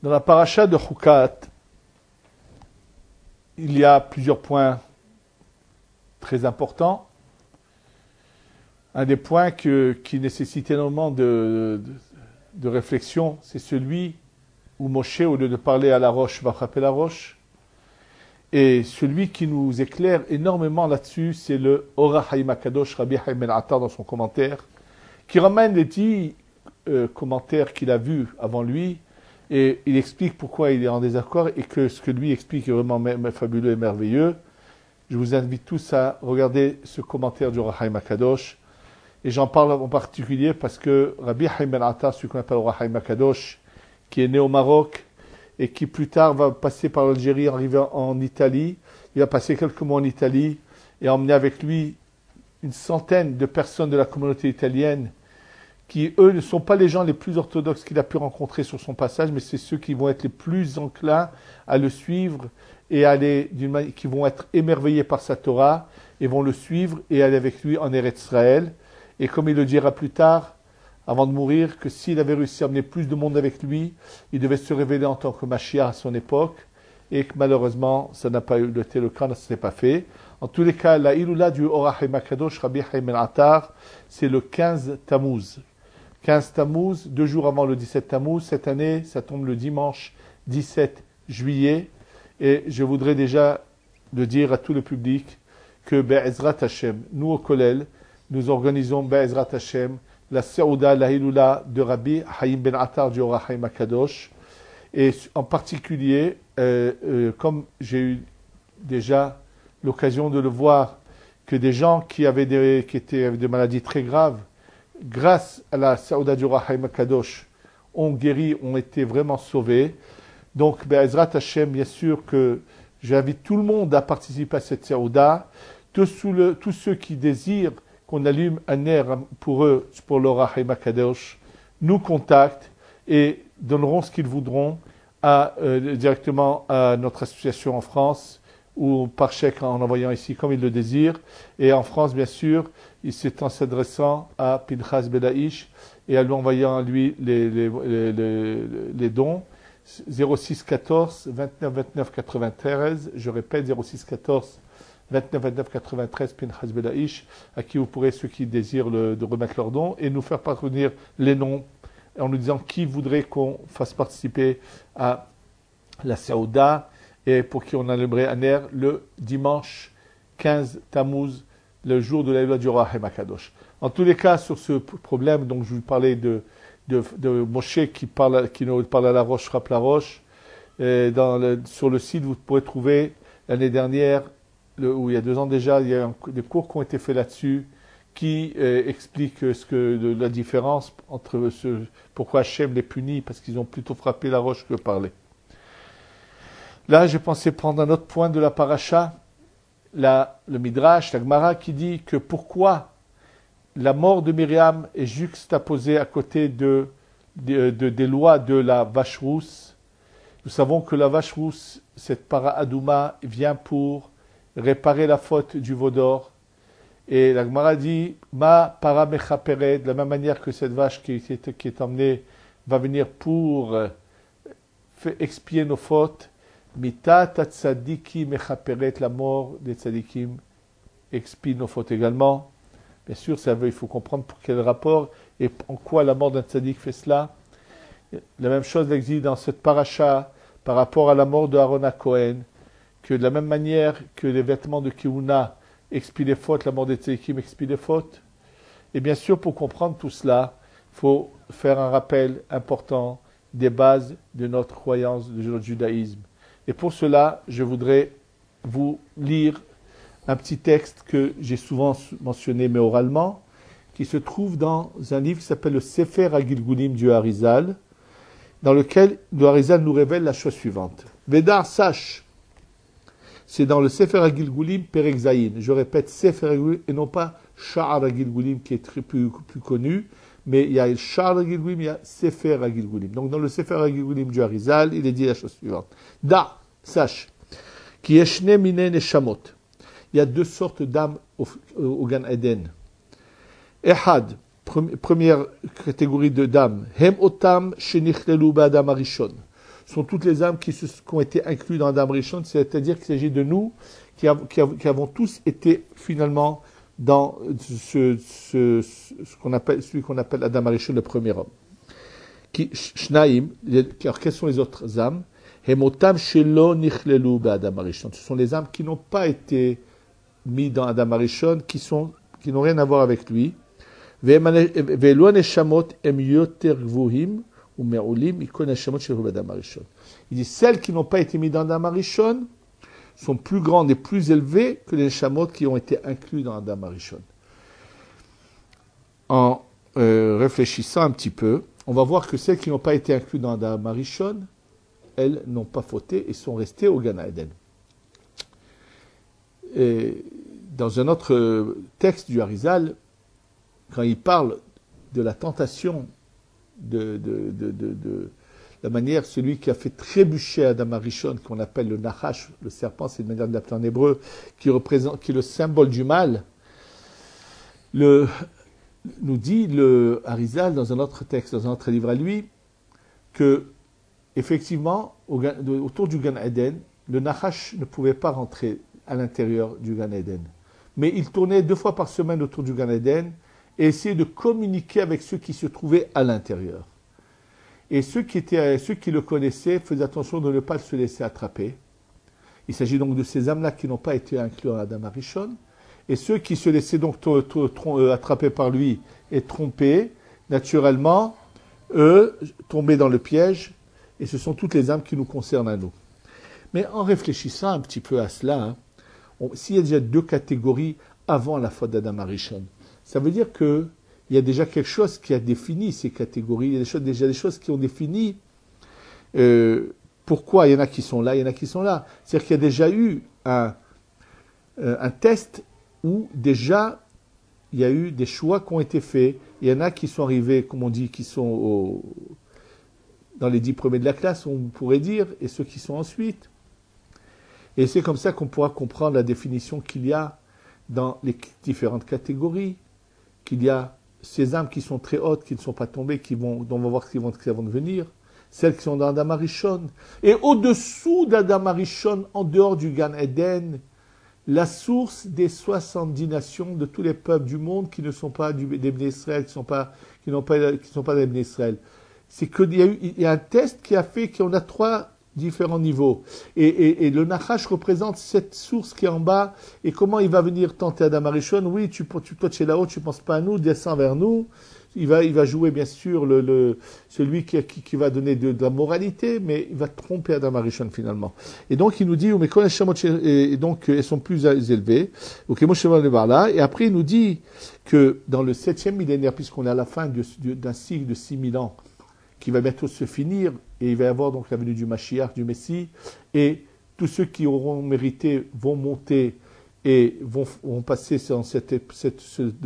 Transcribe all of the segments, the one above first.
Dans la paracha de Chukat, il y a plusieurs points très importants. Un des points qui nécessite énormément de réflexion, c'est celui où Moshe, au lieu de parler à la roche, va frapper la roche. Et celui qui nous éclaire énormément là-dessus, c'est le Ora Haïm HaKadosh, Rabbi Haïm Ben Attar, dans son commentaire, qui ramène les 10 commentaires qu'il a vus avant lui, et il explique pourquoi il est en désaccord, et que ce que lui explique est vraiment fabuleux et merveilleux. Je vous invite tous à regarder ce commentaire du Ora Haïm HaKadosh, et j'en parle en particulier parce que Rabbi Haïm Ben Attar, celui qu'on appelle Ora Haïm HaKadosh, qui est né au Maroc, et qui plus tard va passer par l'Algérie, arriver en Italie. Il va passer quelques mois en Italie et emmener avec lui une centaine de personnes de la communauté italienne qui, eux, ne sont pas les gens les plus orthodoxes qu'il a pu rencontrer sur son passage, mais c'est ceux qui vont être les plus enclins à le suivre et qui vont être émerveillés par sa Torah et vont le suivre et aller avec lui en Eretz Israël. Et comme il le dira plus tard, avant de mourir, que s'il avait réussi à amener plus de monde avec lui, il devait se révéler en tant que Mashiach à son époque, et que malheureusement, ça n'a pas été le cas, ça ne s'est pas fait. En tous les cas, la Iloula du Ora Haïm HaKadosh, Rabbi Haïm Ben Attar, c'est le 15 Tammuz. 15 Tammuz, 2 jours avant le 17 Tammuz. Cette année, ça tombe le dimanche 17 juillet. Et je voudrais déjà le dire à tout le public que Be'ezrat Hashem, nous au Kollel, nous organisons Be'ezrat Hashem, la Seouda, la Hiloula de Rabbi Haïm Ben Attar du Ora Haïm HaKadosh. Et en particulier, comme j'ai eu déjà l'occasion de le voir, que des gens qui avaient des maladies très graves, grâce à la Seouda du Ora Haïm HaKadosh, ont guéri, ont été vraiment sauvés. Donc, Be'ezrat Hashem, bien sûr que j'invite tout le monde à participer à cette Seouda. Tous ceux qui désirent qu'on allume un air pour eux, pour l'Ora Haïm HaKadosh, nous contactent et donneront ce qu'ils voudront directement à notre association en France ou par chèque en envoyant ici comme ils le désirent. Et en France, bien sûr, c'est en s'adressant à Pinchas Belaïch et en lui envoyant lui les dons. 06 14 29 29 93, je répète 06 14 29 29 93 Pinchas Belaïch, à qui vous pourrez, ceux qui désirent de remettre leurs dons, et nous faire parvenir les noms en nous disant qui voudrait qu'on fasse participer à la Saouda et pour qui on allumerait un air le dimanche 15 Tammuz, le jour de la loi du Ora Haïm HaKadosh. En tous les cas, sur ce problème, donc je vous parlais de Moshe qui parle à la roche, frappe la roche. Sur le site, vous pourrez trouver l'année dernière, où il y a 2 ans déjà, il y a des cours qui ont été faits là-dessus, qui expliquent la différence entre pourquoi Hachem les punit, parce qu'ils ont plutôt frappé la roche que parlé. Là, j'ai pensé prendre un autre point de la paracha, le Midrash, la Gemara, qui dit que pourquoi la mort de Myriam est juxtaposée à côté des lois de la vache rousse. Nous savons que la vache rousse, cette para adouma, vient pour réparer la faute du veau d'or. Et la Gemara dit, ma para mechaperet, de la même manière que cette vache qui est emmenée va venir pour expier nos fautes. Mita tzadiki mechaperet, la mort des tzadikim expie nos fautes également. Bien sûr, il faut comprendre pour quel rapport et en quoi la mort d'un tzadik fait cela. La même chose existe dans cette paracha par rapport à la mort de Aaron HaKohen, que de la même manière que les vêtements de Kehuna expient les fautes, la mort des tzadikim expie les fautes. Et bien sûr, pour comprendre tout cela, il faut faire un rappel important des bases de notre croyance, de notre judaïsme. Et pour cela, je voudrais vous lire un petit texte que j'ai souvent mentionné, mais oralement, qui se trouve dans un livre qui s'appelle le Sefer HaGilgulim du Harizal, dans lequel le Harizal nous révèle la chose suivante. Védar, sache, c'est dans le Sefer HaGilgulim Perek Zayin. Je répète Sefer HaGilgulim et non pas Sha'ar HaGilgulim qui est plus connu, mais il y a le Shar Gilgulim, il y a Sefer Gilgulim. Donc dans le Sefer Gilgulim du Harizal, il est dit la chose suivante. Da, sache, qui yeshne mine neshamot. Il y a deux sortes d'âmes au Gan Eden. Ehad, première catégorie de d'âmes, Hem otam shenichlelu ba'adam arishon. Sont toutes les âmes qui ont été incluses dans Adam Rishon, c'est-à-dire qu'il s'agit de nous qui avons tous été finalement dans celui qu'on appelle Adam Rishon, le premier homme. Shnaim, alors quelles sont les autres âmes? Hem otam shelo nichlelu ba'adam arishon. Ce sont les âmes qui n'ont pas été mis dans Adam Rishon, qui n'ont rien à voir avec lui. Ve'elo neshamot em yoter gvuhim. Il dit celles qui n'ont pas été mises dans Adam Arishon sont plus grandes et plus élevées que les neshamot qui ont été inclus dans Adam Arishon. En réfléchissant un petit peu, on va voir que celles qui n'ont pas été incluses dans Adam Arishon, elles n'ont pas fauté et sont restées au Gan Eden. Et dans un autre texte du Harizal, quand il parle de la tentation de la manière, celui qui a fait trébucher Adam Arishon, qu'on appelle le Nachash, le serpent, c'est une manière de l'appeler en hébreu, qui est le symbole du mal, nous dit le Harizal dans un autre texte, dans un autre livre à lui, que effectivement, autour du Gan Eden, le Nachash ne pouvait pas rentrer à l'intérieur du Gan Eden. Mais il tournait 2 fois par semaine autour du Gan Eden, et essayer de communiquer avec ceux qui se trouvaient à l'intérieur. Et ceux qui le connaissaient faisaient attention de ne pas se laisser attraper. Il s'agit donc de ces âmes-là qui n'ont pas été inclus en Adam Arishon. Et ceux qui se laissaient donc attraper par lui et tromper, naturellement, eux, tombaient dans le piège. Et ce sont toutes les âmes qui nous concernent à nous. Mais en réfléchissant un petit peu à cela, s'il y a déjà 2 catégories avant la faute d'Adam Arishon, ça veut dire qu'il y a déjà quelque chose qui a défini ces catégories, il y a déjà des choses qui ont défini pourquoi il y en a qui sont là, il y en a qui sont là. C'est-à-dire qu'il y a déjà eu un test où déjà il y a eu des choix qui ont été faits. Il y en a qui sont arrivés, comme on dit, qui sont dans les 10 premiers de la classe, on pourrait dire, et ceux qui sont ensuite. Et c'est comme ça qu'on pourra comprendre la définition qu'il y a dans les différentes catégories, qu'il y a ces âmes qui sont très hautes, qui ne sont pas tombées, dont on va voir qui vont devenir, celles qui sont dans Adam Arishon, et au-dessous d'Adam Arishon, en dehors du Gan Eden, la source des 70 nations de tous les peuples du monde qui ne sont pas des Bnei Israël, qui ne sont pas des Bnei Israël. C'est qu'il y a un test qui a fait qu'on a 3 différents niveaux. Et le Nachash représente cette source qui est en bas. Et comment il va venir tenter Adam Arishon? Oui, toi tu es là-haut, tu ne penses pas à nous, descends vers nous. Il va jouer bien sûr celui qui va donner de la moralité, mais il va tromper Adam Arishon finalement. Et donc il nous dit, et donc elles sont plus élevées. Et après il nous dit que dans le 7e millénaire, puisqu'on est à la fin d'un cycle de 6000 ans, qui va bientôt se finir, et il va y avoir donc la venue du Mashiach, du Messie, et tous ceux qui auront mérité vont monter et vont passer ce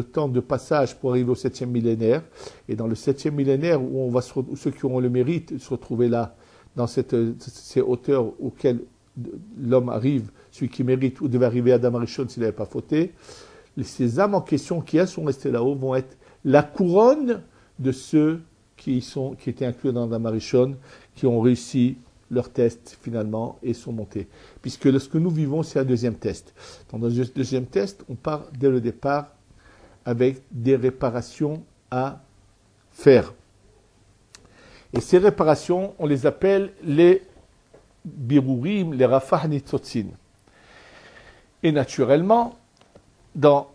temps de passage pour arriver au 7e millénaire. Et dans le 7e millénaire, où ceux qui auront le mérite se retrouver là, dans ces hauteurs auxquelles l'homme arrive, celui qui mérite, ou devait arriver à Adam Arishon s'il n'avait pas fauté, ces âmes en question qui elles sont restées là-haut vont être la couronne de ceux qui étaient inclus dans Adam Arishon, qui ont réussi leur test finalement et sont montés. Puisque ce que nous vivons, c'est un deuxième test. Dans le deuxième test, on part dès le départ avec des réparations à faire. Et ces réparations, on les appelle les birurim, les rafah nitzotzin. Et naturellement, donc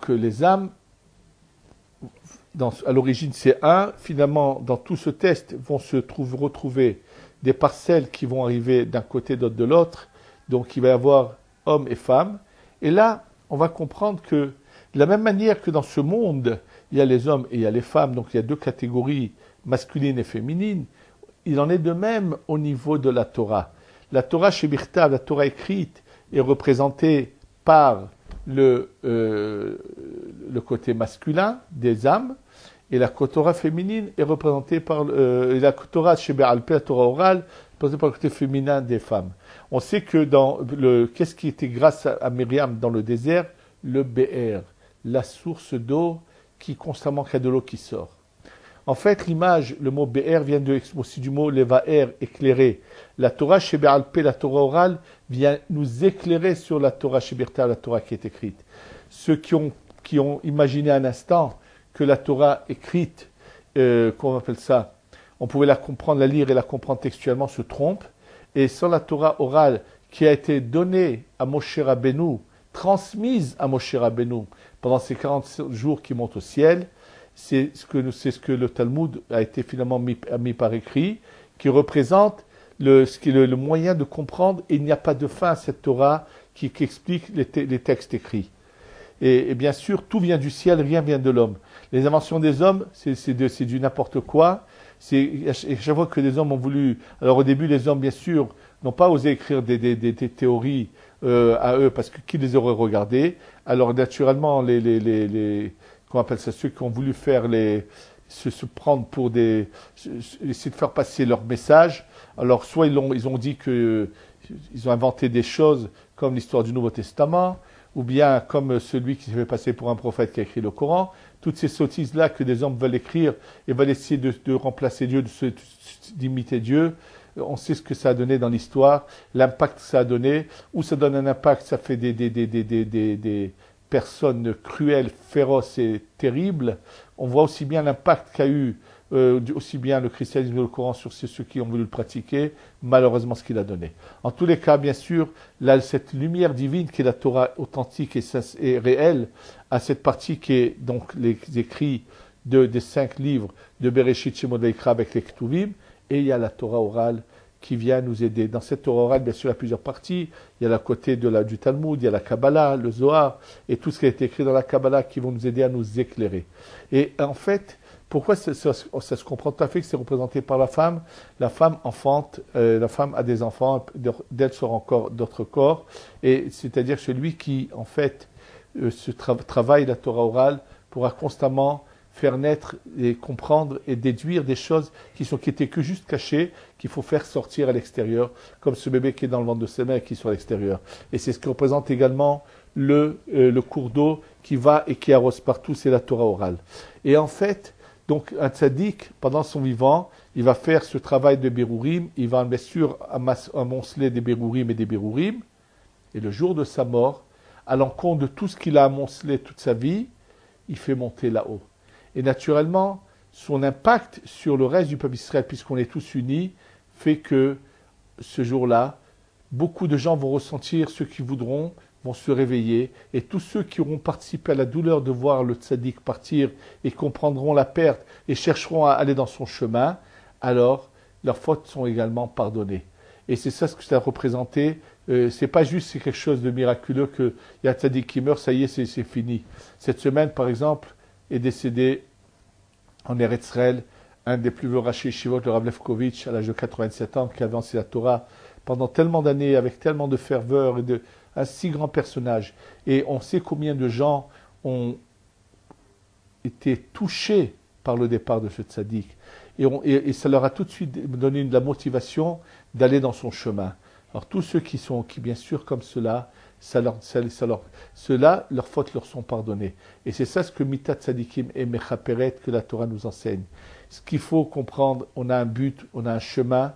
les âmes, à l'origine c'est 1, finalement dans tout ce test vont se retrouver des parcelles qui vont arriver d'un côté d'autre de l'autre, donc il va y avoir hommes et femmes, et là on va comprendre que de la même manière que dans ce monde il y a les hommes et il y a les femmes, donc il y a 2 catégories masculines et féminines, il en est de même au niveau de la Torah. La Torah chez Birtav, la Torah écrite, est représentée par le le côté masculin des âmes, et la Torah féminine est représentée par la Torah chez Bé'alpé, la Torah orale, représentée par le côté féminin des femmes. On sait que qu'est-ce qui était grâce à Myriam dans le désert? Le Be'er, la source d'eau qui constamment qu'il y a de l'eau qui sort. En fait, l'image, le mot Be'er vient aussi du mot Levaer, éclairer. La Torah chez Bé'alpé, la Torah orale, vient nous éclairer sur la Torah chez Birta, la Torah qui est écrite. Ceux qui ont imaginé un instant que la Torah écrite, comment on appelle ça, on pouvait la comprendre, la lire et la comprendre textuellement, se trompent. Et sans la Torah orale qui a été donnée à Moshe Rabbeinu, transmise à Moshe Rabbeinu pendant ces 40 jours qui montent au ciel, c'est ce que le Talmud a été finalement mis par écrit, qui représente ce qui est le moyen de comprendre, et il n'y a pas de fin à cette Torah qui explique les textes écrits. Et bien sûr, tout vient du ciel, rien vient de l'homme. Les inventions des hommes, c'est du n'importe quoi. Et chaque fois que les hommes ont voulu... Alors au début, les hommes, bien sûr, n'ont pas osé écrire des théories à eux, parce que qui les aurait regardées? Alors naturellement, comment on appelle ça, ceux qui ont voulu faire se prendre pour essayer de faire passer leur message. Alors soit ils ont dit qu'ils ont inventé des choses comme l'histoire du Nouveau Testament, ou bien comme celui qui s'est fait passer pour un prophète qui a écrit le Coran. Toutes ces sottises-là que des hommes veulent écrire et veulent essayer de remplacer Dieu, d'imiter Dieu. On sait ce que ça a donné dans l'histoire, l'impact que ça a donné. Où ça donne un impact, ça fait des personnes cruelles, féroces et terribles. On voit aussi bien l'impact qu'a eu aussi bien le christianisme que le Coran sur ceux qui ont voulu le pratiquer, malheureusement ce qu'il a donné. En tous les cas, bien sûr, cette lumière divine qui est la Torah authentique et réelle, à cette partie qui est donc les écrits des 5 livres de Bereshit, Shemot, Vayikra avec les Ketuvim, et il y a la Torah orale qui vient nous aider. Dans cette Torah orale, bien sûr, il y a plusieurs parties. Il y a la côté du Talmud, il y a la Kabbalah, le Zohar, et tout ce qui a été écrit dans la Kabbalah qui vont nous aider à nous éclairer. Et en fait, pourquoi ça se comprend tout à fait que c'est représenté par la femme? La femme enfante, la femme a des enfants, d'elle sort encore d'autres corps, et c'est-à-dire celui qui, en fait, travaille la Torah orale pourra constamment faire naître et comprendre et déduire des choses qui étaient que juste cachées, qu'il faut faire sortir à l'extérieur, comme ce bébé qui est dans le ventre de ses mères et qui est sur l'extérieur. Et c'est ce qui représente également le cours d'eau qui va et qui arrose partout, c'est la Torah orale. Et en fait, donc un tzaddik, pendant son vivant, il va faire ce travail de Berurim, il va bien sûr amonceler des Berurim et des Berurim, et le jour de sa mort, à l'encontre de tout ce qu'il a amoncelé toute sa vie, il fait monter là-haut. Et naturellement, son impact sur le reste du peuple d'Israël, puisqu'on est tous unis, fait que ce jour-là, beaucoup de gens vont ressentir, ceux qui voudront, vont se réveiller, et tous ceux qui auront participé à la douleur de voir le tzaddik partir et comprendront la perte et chercheront à aller dans son chemin, alors leurs fautes sont également pardonnées. Et c'est ça ce que ça a représenté. C'est pas juste c'est quelque chose de miraculeux qu'il y a un tzaddik qui meurt, ça y est, c'est fini. Cette semaine, par exemple, est décédé en Eretz Israël un des plus vieux rachis Shivot, le Rav Lefkovitch, à l'âge de 87 ans, qui avait enseigné la Torah pendant tellement d'années, avec tellement de ferveur, et un si grand personnage. Et on sait combien de gens ont été touchés par le départ de ce tzaddik. Et ça leur a tout de suite donné de la motivation d'aller dans son chemin. Alors tous ceux qui bien sûr comme cela, ceux-là, leurs fautes leur sont pardonnées. Et c'est ça ce que Mitat Tzadikim et Mechaperet, que la Torah nous enseigne. Ce qu'il faut comprendre, on a un but, on a un chemin,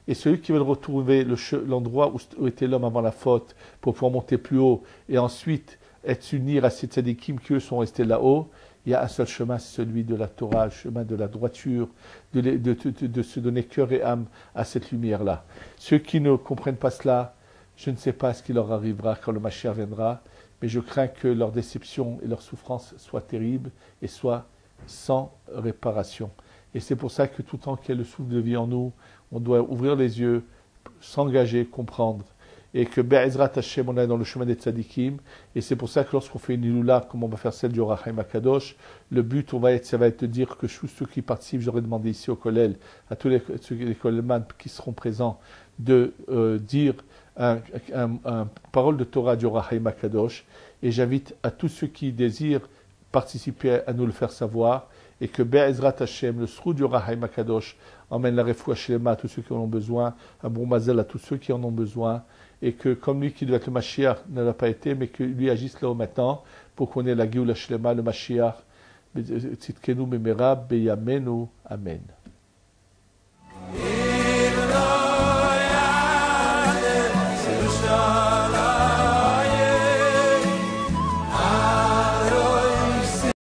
et celui qui veut retrouver l'endroit où était l'homme avant la faute, pour pouvoir monter plus haut, et ensuite s'unir à ces Tzadikim qui eux sont restés là-haut, il y a un seul chemin, c'est celui de la Torah, le chemin de la droiture, de se donner cœur et âme à cette lumière-là. Ceux qui ne comprennent pas cela, je ne sais pas ce qui leur arrivera quand le Mashiach viendra, mais je crains que leur déception et leur souffrance soient terribles et soient sans réparation. Et c'est pour ça que tout le temps qu'il y a le souffle de vie en nous, on doit ouvrir les yeux, s'engager, comprendre. Et que Be'ezrat Hashem, on est dans le chemin des tzadikim. Et c'est pour ça que lorsqu'on fait une iloula, comme on va faire celle du Or HaChaim HaKadosh, le but, ça va être de dire que tous ceux qui participent, j'aurais demandé ici au Kollel, à tous les Kollelman qui seront présents, de dire un parole de Torah du Or HaChaim HaKadosh. Et j'invite à tous ceux qui désirent participer à nous le faire savoir, et que Be'ezrat Hashem, le Srud Yorahaim Akadosh, emmène la refoua shlema à tous ceux qui en ont besoin, un bon mazel à tous ceux qui en ont besoin, et que comme lui qui doit être le Mashiach ne l'a pas été, mais que lui agisse là maintenant, pour qu'on ait la Géoula shlema, le Mashiach, Tzidkenu Memera, Beyamenu, Amen.